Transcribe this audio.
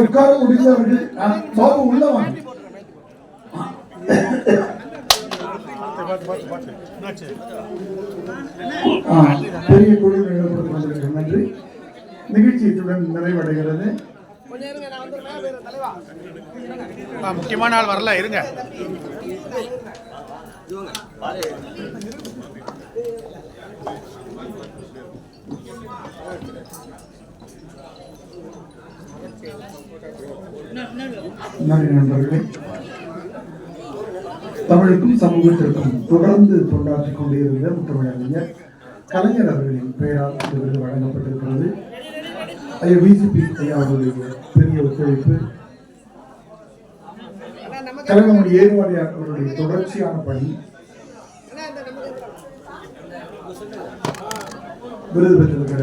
உட்கார முடிந்தவர்கள் பாபு உள்ளவாங்க. பெரிய குழு நன்றி. நிகழ்ச்சி இத்துடன் நிறைவடைகிறது. முக்கியமான ஆள் வரல, இருங்க. நன்றி நண்பர்களே. தமிழுக்கும் சமூகத்திற்கும் தொடர்ந்து தொண்டாற்றிக் கொண்டே இருந்த முத்தமிழறிஞர் கலைஞர் அவர்களின் பெயரால் இந்த விருது வழங்கப்பட்டிருக்கிறது. பிஜேபி ஐயா அவருடைய பெரிய ஒத்துழைப்பு, கலைஞர் ஏறுவாடியார் அவருடைய தொடர்ச்சியான பணி, விருது பெற்றிருக்கிறது.